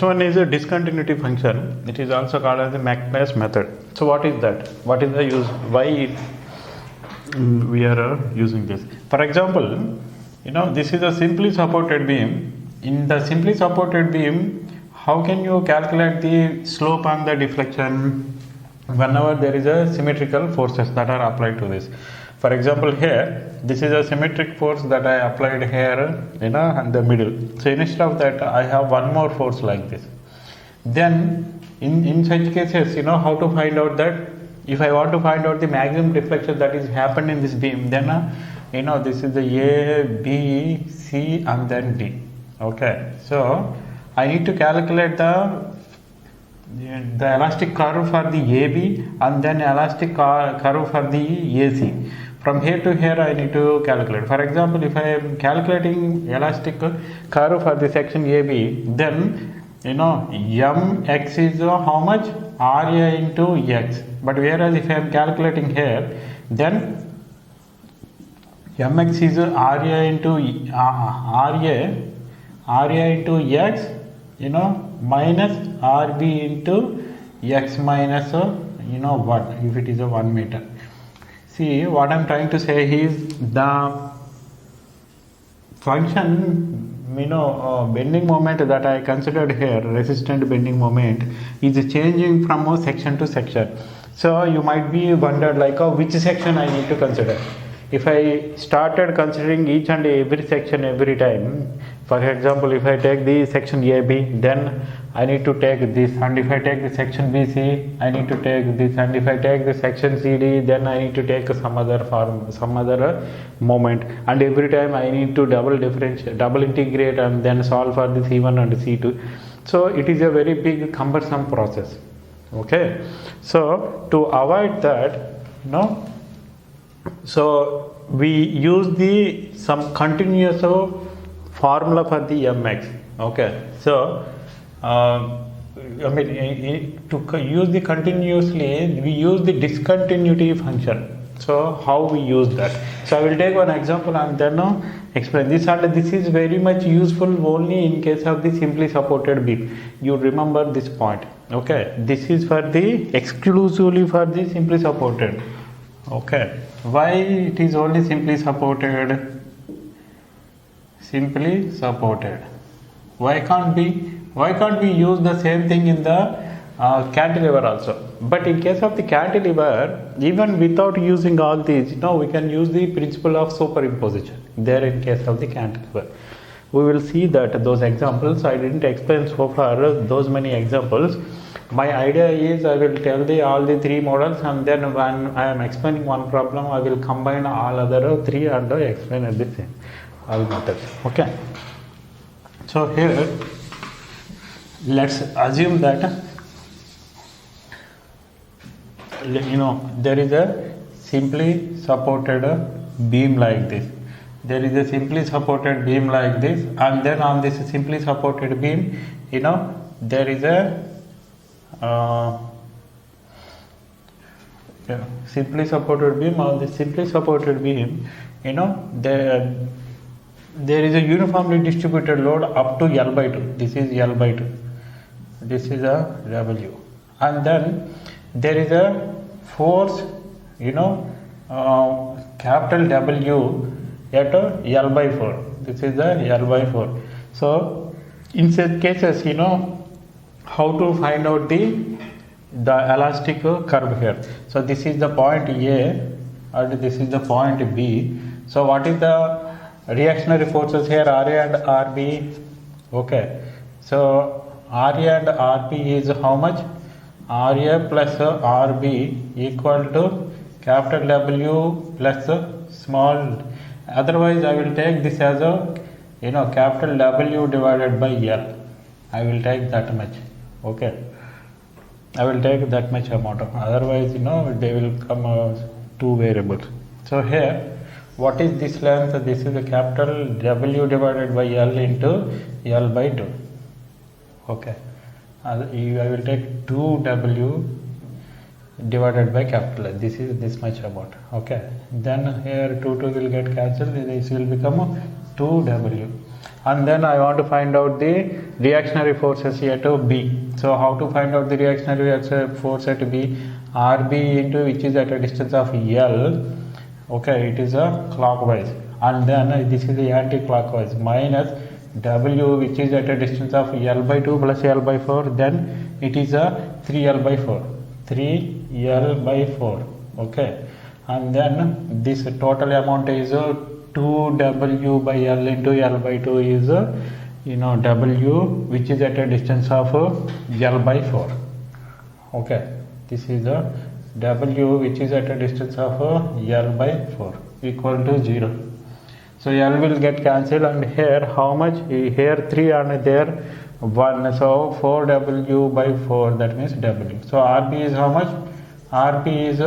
Next one is a discontinuity function. It is also called as the McNair's method. So what is that? What is the use? Why we are using this? For example, this is a simply supported beam. In the simply supported beam, how can you calculate the slope and the deflection whenever there is a symmetrical forces that are applied to this? For example, here, this is a symmetric force that I applied here, in the middle. So instead of that, I have one more force like this. Then, in such cases, how to find out that? If I want to find out the maximum deflection that is happened in this beam, then, this is the A, B, C, and then D. Okay. So I need to calculate the elastic curve for the AB and then elastic curve for the AC. From here to here I need to calculate. For example, if I am calculating elastic curve for the section AB, then mx is how much? Ra into x. But whereas if I am calculating here, then mx is Ra into x, minus Rb into x minus 1, if it is a 1 meter. See, what I am trying to say is the function, bending moment that I considered here, resistant bending moment, is changing from a section to section. So you might be wondered like, which section I need to consider. If I started considering each and every section every time, for example, if I take the section AB, then I need to take this, and if I take the section BC, I need to take this, and if I take the section CD, then I need to take some other moment, and every time I need to double integrate and then solve for the C1 and C2. So it is a very big cumbersome process. Okay, so to avoid that, so we use some continuous formula for the mx. Okay, so to use the continuously, we use the discontinuity function. So how we use that? So I will take one example and then explain this, and this is very much useful only in case of the simply supported beam. You remember this point. Okay, this is for the exclusively for the simply supported. Okay, why it is only simply supported? Simply supported. Why can't we use the same thing in the cantilever also? But in case of the cantilever, even without using all these, we can use the principle of superimposition there in case of the cantilever. We will see that those examples. I didn't explain so far those many examples. My idea is I will tell all the three models, and then when I am explaining one problem, I will combine all other three and explain at the same all methods. Okay. So here, let's assume that there is a simply supported beam like this. There is a simply supported beam like this, and then on this simply supported beam, there is a simply supported beam. On this simply supported beam, there is a uniformly distributed load up to L by 2. This is L by 2. This is a W, and then there is a force, capital W at L by 4. This is the L by 4. So in such cases, how to find out the elastic curve here. So this is the point A and this is the point B. So what is the reactionary forces here? Ra and Rb. Okay, so Ra and Rb is how much? Ra plus Rb equal to capital W plus small. Otherwise I will take this as a capital W divided by L. I will take that much. Okay, I will take that much amount of, otherwise they will come two variables. So here, what is this length? This is a capital W divided by L into L by 2. Okay, I will take 2W divided by capital L. This is this much amount. Okay, then here 2 will get cancelled. This will become 2W. and then I want to find out the reactionary forces at B. So how to find out the reactionary force at B? RB into which is at a distance of L, okay, it is a clockwise, and then this is the anti-clockwise, minus W which is at a distance of L by 2 plus L by 4, then it is a 3L by 4, 3L by 4, okay, and then this total amount is 2W by L into L by 2 is W which is at a distance of L by 4, okay, this is a W which is at a distance of L by 4 equal to 0. So L will get cancelled, and here how much? Here 3 and there 1, so 4W by 4, that means W. So RB is how much? RB is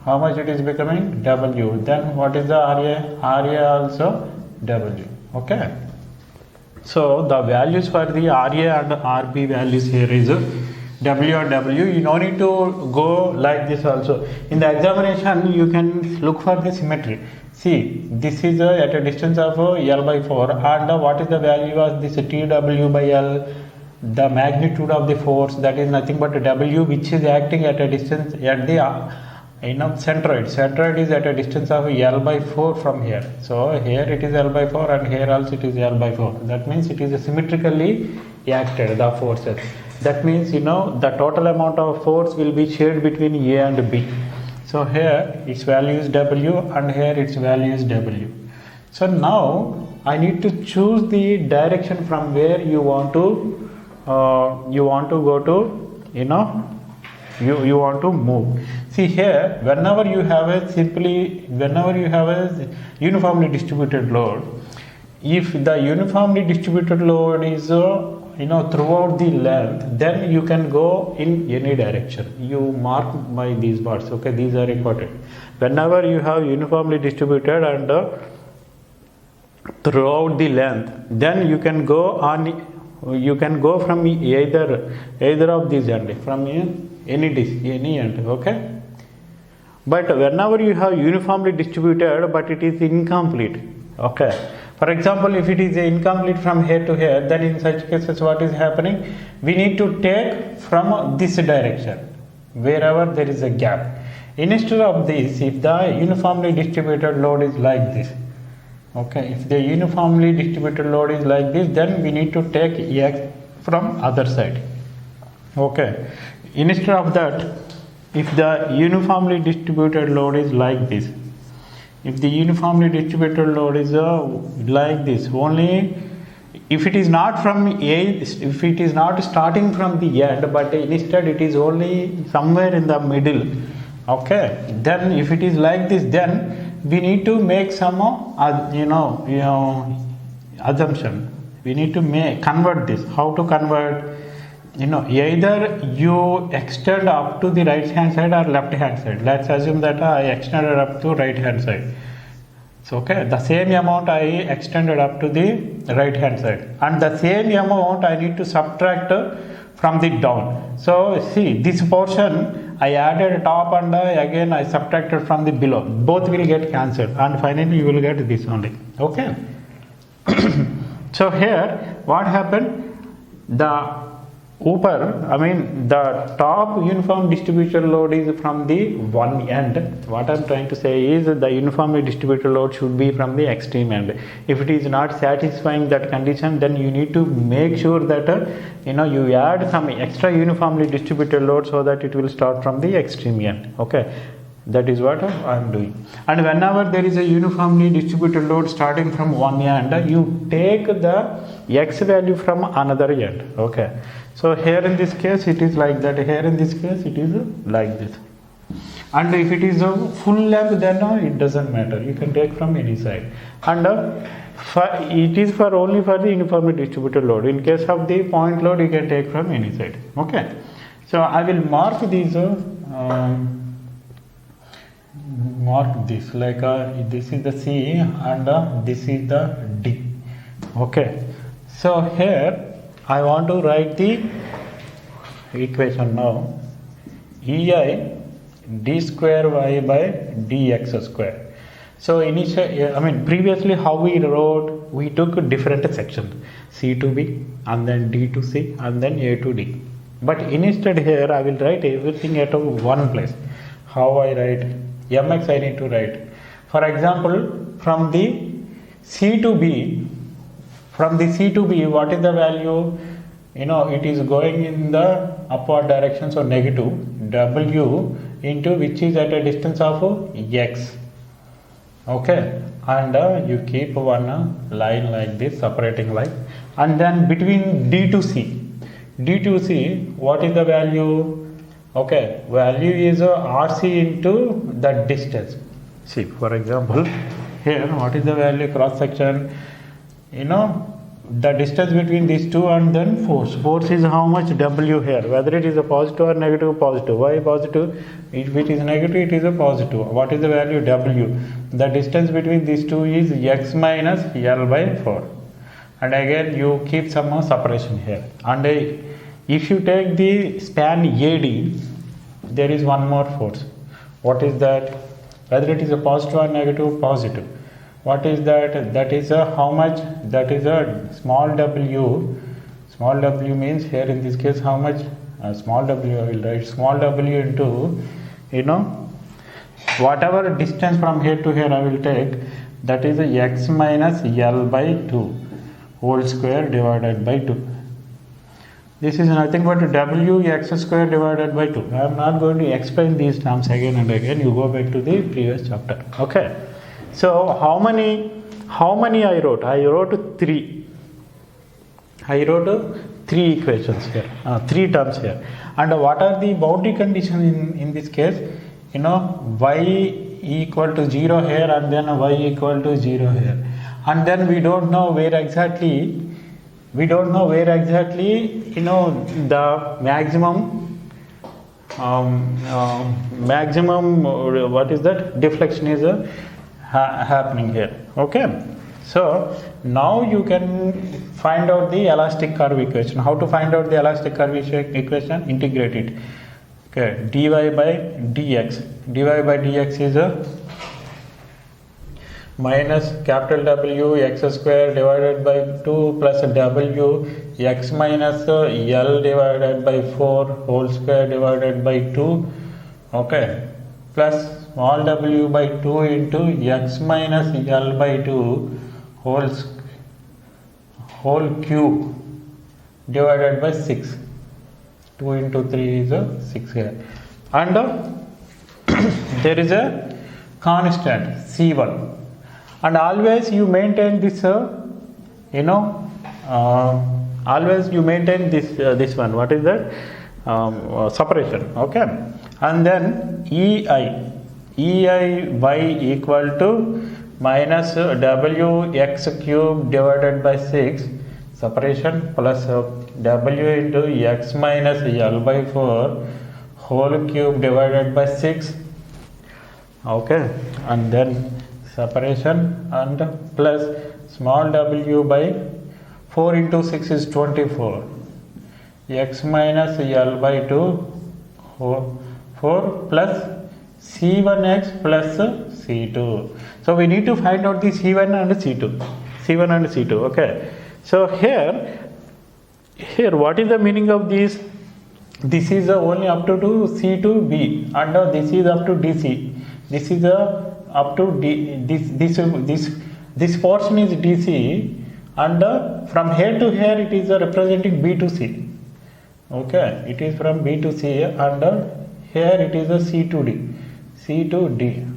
how much it is becoming? W. Then what is the RA? RA also W. Okay. So the values for the RA and RB values here is W or W. You no need to go like this also. In the examination, you can look for the symmetry. See, this is at a distance of L by 4, and what is the value of this TW by L? The magnitude of the force, that is nothing but W, which is acting at a distance at the centroid. Centroid is at a distance of L by 4 from here. So here it is L by 4 and here also it is L by 4. That means it is symmetrically acted, the forces. That means the total amount of force will be shared between A and B. So here its value is W and here its value is W. So now I need to choose the direction from where you want to go to, you want to move. See here, whenever you have a uniformly distributed load, if the uniformly distributed load is throughout the length, then you can go in any direction. You mark by these bars, okay, these are important. Whenever you have uniformly distributed and throughout the length, then you can go from either of these end, from any end, okay. But whenever you have uniformly distributed but it is incomplete, okay, for example, if it is incomplete from here to here, then in such cases what is happening? We need to take from this direction wherever there is a gap. Instead of this, if the uniformly distributed load is like this, okay, if the uniformly distributed load is like this, then we need to take X from other side, okay. Instead of that, if the uniformly distributed load is like this, if the uniformly distributed load is like this, only if it is not from if it is not starting from the end, but instead it is only somewhere in the middle, okay, then if it is like this, then we need to make some assumption. We need to convert this. How to convert? Either you extend up to the right hand side or left hand side. Let's assume that I extended up to right hand side. So okay, the same amount I extended up to the right hand side, and the same amount I need to subtract from the down. So see, this portion I added top and again I subtracted from the below. Both will get cancelled and finally you will get this only, okay. So here what happened? The top uniform distributed load is from the one end. What I am trying to say is the uniformly distributed load should be from the extreme end. If it is not satisfying that condition, then you need to make sure that you add some extra uniformly distributed load so that it will start from the extreme end, okay. That is what I am doing. And whenever there is a uniformly distributed load starting from one end, you take the X value from another end, okay. So here in this case it is like that, here in this case it is like this. And if it is a full length, then it doesn't matter, you can take from any side. And it is only for the uniformly distributed load. In case of the point load, you can take from any side, okay. So I will mark these mark this like this is the C and this is the D, okay. So here I want to write the equation now. EI d square y by dx square. So initially, I mean previously how we wrote, we took different sections, C to B and then D to C and then A to D. But instead here I will write everything at one place. How I write? Mx I need to write. For example, from the C to B, what is the value? It is going in the upward direction, so negative W into which is at a distance of x. Okay, and you keep one line like this, separating line, and then between D to C, what is the value? Okay, value is RC into the distance. See, for example, here what is the value cross section? The distance between these two, and then force. Force is how much? W here. Whether it is a positive or negative, positive. Why positive? If it is negative, it is a positive. What is the value? W. The distance between these two is x minus L by 4. And again, you keep some more separation here. And if you take the span AD, there is one more force. What is that? Whether it is a positive or negative, positive. What is that? That is a how much? That is a small w. Small w means here in this case how much? Small w, I will write small w into, whatever distance from here to here I will take, that is a x minus L by 2 whole square divided by 2. This is nothing but w x square divided by 2. I am not going to explain these terms again and again. You go back to the previous chapter. Okay. So how many I wrote? I wrote 3. I wrote 3 equations here, 3 terms here. And what are the boundary conditions in this case? Y equal to 0 here, and then y equal to 0 here. And then we don't know where exactly, the maximum, what is that? Deflection is happening here. Okay, so now you can find out the elastic curve equation. How to find out the elastic curve equation? Integrate it. Okay, dy by dx is a minus capital W x square divided by 2 plus W x minus L divided by 4 whole square divided by 2. Okay, plus small w by 2 into x minus L by 2 whole cube divided by 6. 2 into 3 is 6 here. And there is a constant C1. And always you maintain this, always you maintain this one. What is that? Separation. Okay. And then EI y equal to minus w x cube divided by 6 separation plus w into x minus L by 4 whole cube divided by 6. Okay, and then separation and plus small w by 4 into 6 is 24, x minus L by 2 4 plus C1x plus C2. So we need to find out the C1 and C2. Okay. So here what is the meaning of this? This is only up to C to B, and this is up to DC. This is up to D. This portion is DC, and from here to here it is representing B to C. Okay, it is from B to C, and here it is a C to D.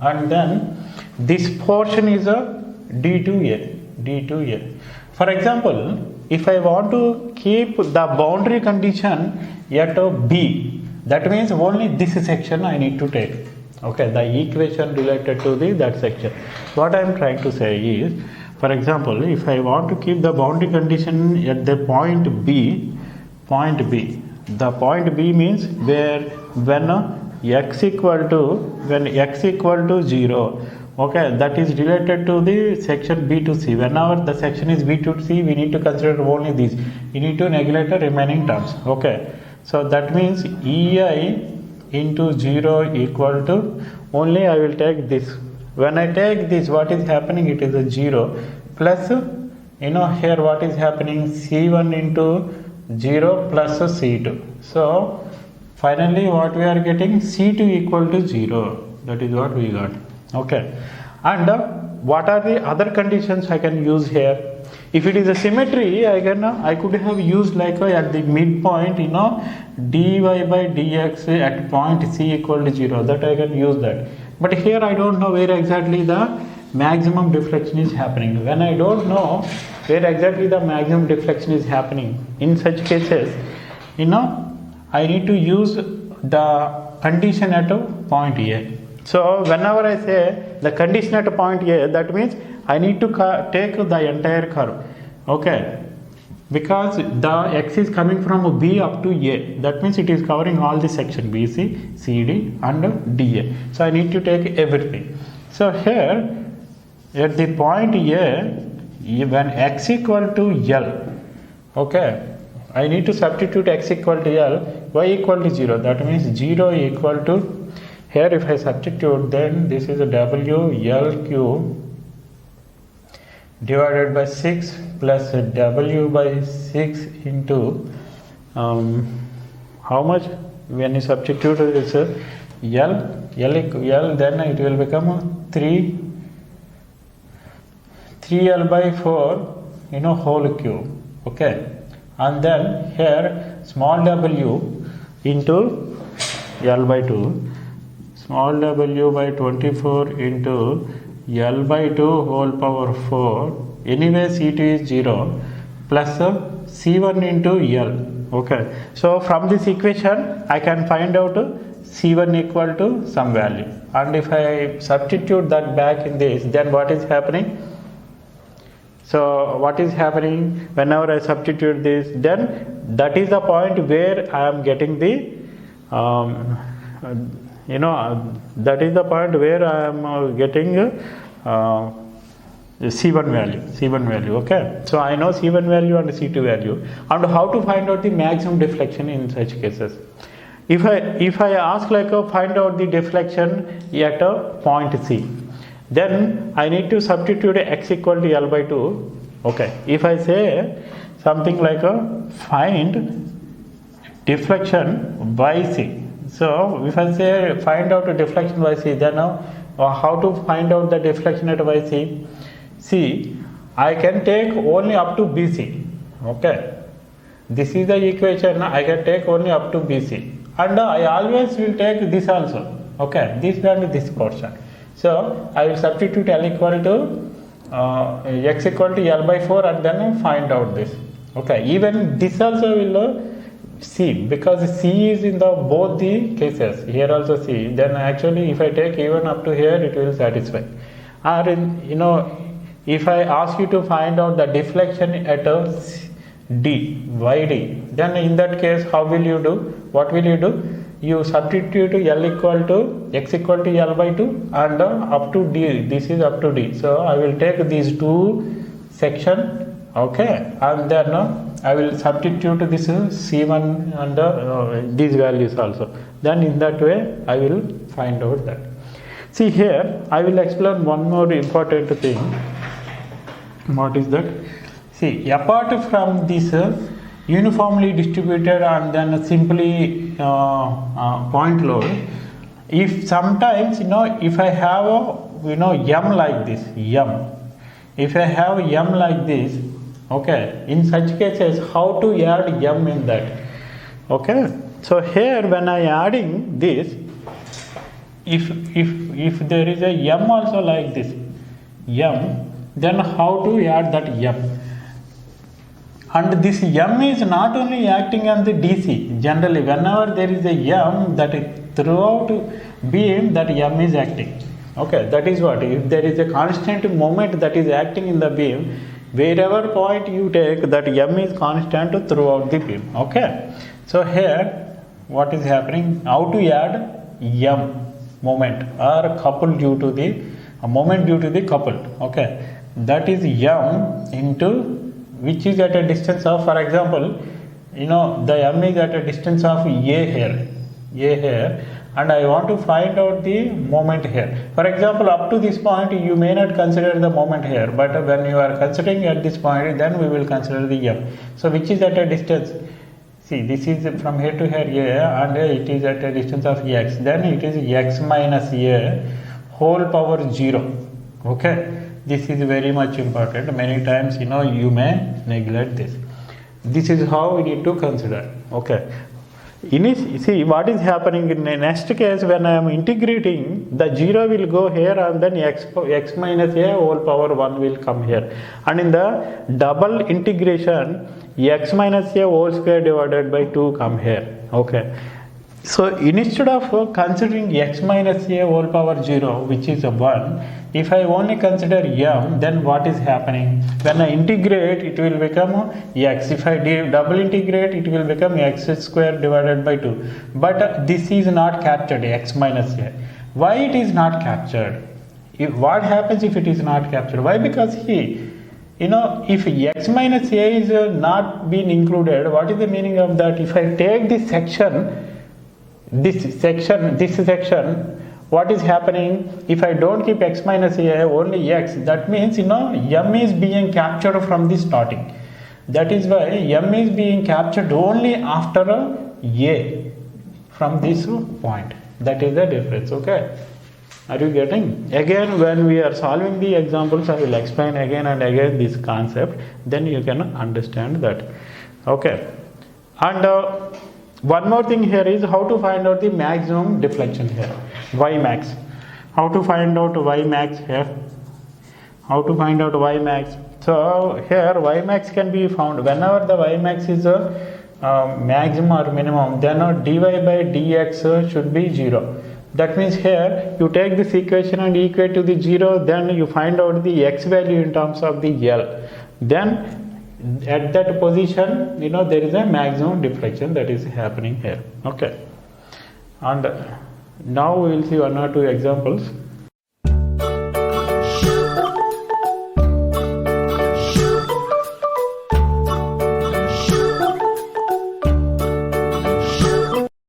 And then this portion is a D to A. For example, if I want to keep the boundary condition at B, that means only this section I need to take. Okay, the equation related to that section. What I am trying to say is, for example, if I want to keep the boundary condition at the point B, the point B means when x equal to 0, okay, that is related to the section B to C. Whenever the section is B to C, we need to consider only this. We need to neglect the remaining terms. Okay, so that means EI into 0 equal to, only I will take this when I take this, what is happening? It is a 0 plus, here what is happening? C1 into 0 plus C2. So finally what we are getting? C2 equal to 0. That is what we got. Okay. And what are the other conditions I can use here? If it is a symmetry, I could have used like at the midpoint, dy by dx at point C equal to 0. That I can use that. But here I don't know where exactly the maximum deflection is happening. When I don't know where exactly the maximum deflection is happening, in such cases, I need to use the condition at point A. So whenever I say the condition at point A, that means I need to take the entire curve. Okay. Because the x is coming from B up to A. That means it is covering all the section BC, CD and DA. So I need to take everything. So here at the point A, when x equal to L, okay, I need to substitute x equal to L, y equal to 0. That means 0 equal to, here if I substitute, then this is a W L cube divided by 6 plus W by 6 into how much? When you substitute this L, then it will become 3L by 4 whole cube. Okay. And then here small w into L by 2, small w by 24 into L by 2 whole power 4. Anyway C2 is 0 plus C1 into L. Okay. So from this equation I can find out C1 equal to some value. And if I substitute that back in this, then what is happening? So what is happening whenever I substitute this, then that is the point where I am getting the that is the point where I am getting C1 value. Okay. So I know C1 value and C2 value, and how to find out the maximum deflection in such cases. If I ask like find out the deflection at a point C, then I need to substitute x equal to L by 2. Okay. If I say something like find deflection by C. So if I say find out a deflection by C, then how to find out the deflection at by C? See, I can take only up to BC. Okay. This is the equation. I can take only up to BC. And I always will take this also. Okay. This and this portion. So I will substitute L equal to x equal to L by 4 and then find out this. Okay. Even this also will C, because C is in the both the cases. Here also C. Then actually if I take even up to here, it will satisfy. Or if I ask you to find out the deflection at a D, YD, then in that case how will you do? What will you do? You substitute L equal to x equal to L by 2 and up to D. This is up to D. So I will take these two section, okay, and then I will substitute this C1 and these values also. Then in that way I will find out that. See here I will explain one more important thing. What is that? See, apart from this uniformly distributed and then simply point load, if sometimes if I have m like this, if I have m like this, okay, in such cases how to add m in that? Okay, so here when I adding this, if there is a m also like this m, then how to add that m? And this m is not only acting on the DC. Generally, whenever there is a m, that throughout beam, that m is acting. Okay, that is what. If there is a constant moment that is acting in the beam, wherever point you take, that m is constant throughout the beam. Okay. So here, what is happening? How to add m moment or couple due to the moment due to the coupled. Okay, that is m into which is at a distance of, for example, the m is at a distance of a here, and I want to find out the moment here. For example, up to this point you may not consider the moment here, but when you are considering at this point, then we will consider the m. So which is at a distance, see this is from here to here a, and it is at a distance of x, then it is x minus a whole power 0. Okay, this is very much important. Many times you may neglect this. This is how we need to consider. Okay, see what is happening in the next case. When I am integrating, the 0 will go here and then x minus a whole power 1 will come here, and in the double integration x minus a whole square divided by 2 come here. Okay, so instead of considering x minus a whole power 0, which is a 1, if I only consider m, then what is happening? When I integrate, it will become x. If I double integrate, it will become x square divided by 2. But this is not captured, x minus a. Why it is not captured? What happens if it is not captured? Why? Because if x minus a is not been included, what is the meaning of that? If I take this section, what is happening? If I don't keep x minus a, only x, that means m is being captured from the starting. That is why m is being captured only after a from this point. That is the difference. Okay, are you getting? Again, when we are solving the examples, I will explain again and again this concept, then you can understand that. Okay, and one more thing here is how to find out the maximum deflection here, y max. How to find out y max here? How to find out y max? So here y max can be found whenever the y max is a maximum or minimum, then dy by dx should be 0. That means here you take this equation and equate to the 0, then you find out the x value in terms of the L. Then at that position, there is a maximum deflection that is happening here. Okay, and now we will see one or two examples.